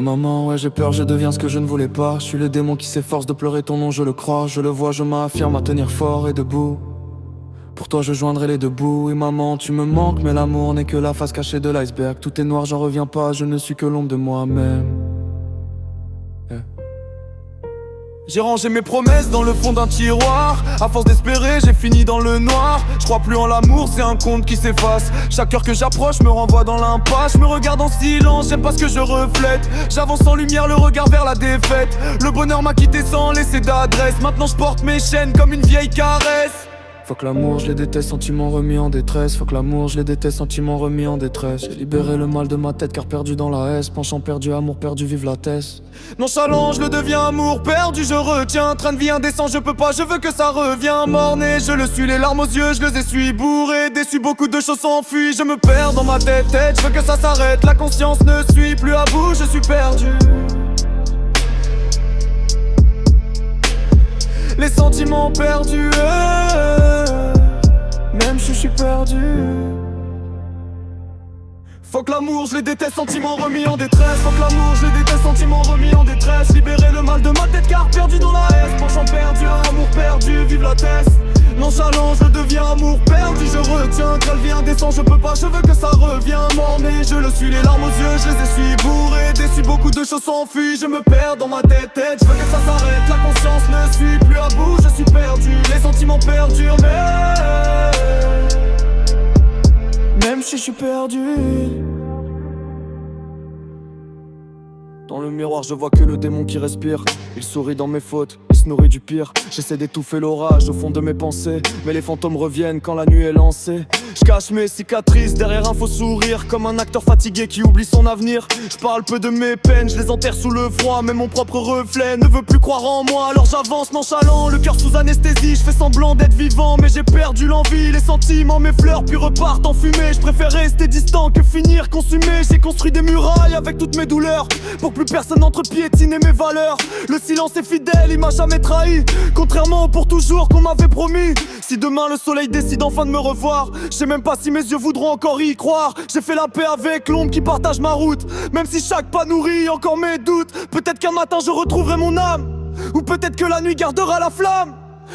Oh maman, ouais j'ai peur, je deviens ce que je ne voulais pas. Je suis le démon qui s'efforce de pleurer ton nom, je le crois. Je le vois, je m'affirme à tenir fort et debout. Pour toi je joindrai les deux bouts. Et maman tu me manques, mais l'amour n'est que la face cachée de l'iceberg. Tout est noir, j'en reviens pas, je ne suis que l'ombre de moi-même. J'ai rangé mes promesses dans le fond d'un tiroir. À force d'espérer, j'ai fini dans le noir. Je crois plus en l'amour, c'est un conte qui s'efface. Chaque heure que j'approche me renvoie dans l'impasse. Je me regarde en silence, j'aime pas ce que je reflète. J'avance en lumière, le regard vers la défaite. Le bonheur m'a quitté sans laisser d'adresse. Maintenant je porte mes chaînes comme une vieille caresse. Faut que l'amour, je les déteste, sentiments remis en détresse. Faut que l'amour, je les déteste, sentiments remis en détresse. J'ai libéré le mal de ma tête car perdu dans la haine. Penchant perdu, amour perdu, vive la tête. Nonchalant, je le deviens, amour perdu, je retiens. Train de vie indécent, je peux pas, je veux que ça revienne. Mort-né, je le suis, les larmes aux yeux, je les essuie. Bourré, déçu, beaucoup de choses s'enfuient. Je me perds dans ma tête, je veux que ça s'arrête. La conscience ne suit plus à bout, je suis perdu. Les sentiments perdus, même je suis perdu. Faut que l'amour, je les déteste, sentiments remis en détresse. Faut que l'amour, je les déteste, sentiments remis en détresse. Libérer le mal de ma tête car perdu dans la haine. Penchant perdu, amour perdu, vive la tête. Nonchalant, je deviens amour perdu, je retiens. Qu'elle vie indécent, je peux pas, je veux que ça revienne. Mort-né, je le suis, les larmes aux yeux, je les essuie. Bourré, déçu, beaucoup de choses s'enfuient. Je me perds dans ma tête, je veux que ça s'arrête. La conscience ne suit plus à bout, je suis perdu. Les sentiments perdurent, même si je suis perdu. Dans le miroir je vois que le démon qui respire. Il sourit dans mes fautes, il se nourrit du pire. J'essaie d'étouffer l'orage au fond de mes pensées, mais les fantômes reviennent quand la nuit est lancée. Je cache mes cicatrices derrière un faux sourire, comme un acteur fatigué qui oublie son avenir. Je parle peu de mes peines, je les enterre sous le froid. Mais mon propre reflet ne veut plus croire en moi. Alors j'avance nonchalant, le cœur sous anesthésie. Je fais semblant d'être vivant, mais j'ai perdu l'envie. Les sentiments m'effleurent puis repartent en fumée. Je préfère rester distant que finir consumé. J'ai construit des murailles avec toutes mes douleurs, pour que plus personne n'entre piétiner mes valeurs. Le silence est fidèle, il m'a jamais trahi, contrairement au pour toujours qu'on m'avait promis. Si demain le soleil décide enfin de me revoir, je sais même pas si mes yeux voudront encore y croire. J'ai fait la paix avec l'ombre qui partage ma route, même si chaque pas nourrit encore mes doutes. Peut-être qu'un matin je retrouverai mon âme, ou peut-être que la nuit gardera la flamme.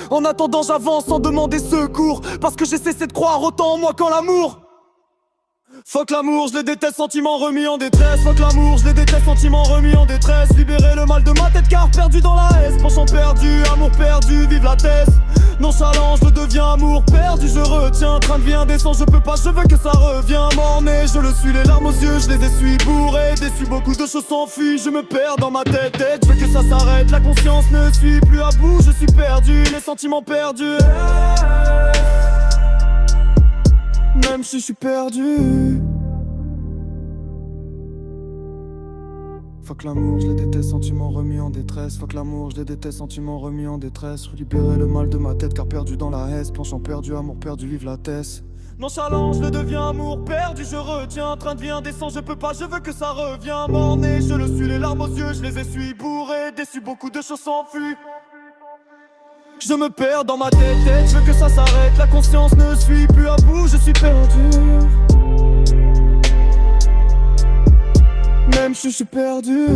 En attendant j'avance sans demander secours, parce que j'ai cessé de croire autant en moi qu'en l'amour. Faut que l'amour, je les déteste, sentiments remis en détresse. Faut que l'amour, je les déteste, sentiments remis en détresse. Libérer le mal de ma tête car perdu dans la haine. Penchant perdu, amour perdu, vive la tête. Nonchalant, je deviens amour perdu, je retiens. Train de vie indécent, je peux pas, je veux que ça revienne. Mort-né, je le suis, les larmes aux yeux, je les essuie. Bourré, déçu, beaucoup de choses s'enfuient. Je me perds dans ma tête, je veux que ça s'arrête. La conscience ne suit plus à bout, je suis perdu. Les sentiments perdus, même si je suis perdu. Faut que l'amour, je les déteste, sentiments remis en détresse. Faut que l'amour, je les déteste, sentiments remis en détresse. Libérer le mal de ma tête car perdu dans la haine. Penchant perdu, amour perdu, vive la tête. Nonchalant, je deviens amour perdu, je retiens. Train de vie indécent, je peux pas, je veux que ça revienne. Mort-né, je le suis, les larmes aux yeux, je les essuie. Bourré, déçu, beaucoup de choses s'enfuient. Je me perds dans ma tête, je veux que ça s'arrête. La conscience ne suit plus à bout, je suis perdu. Même si je suis perdu.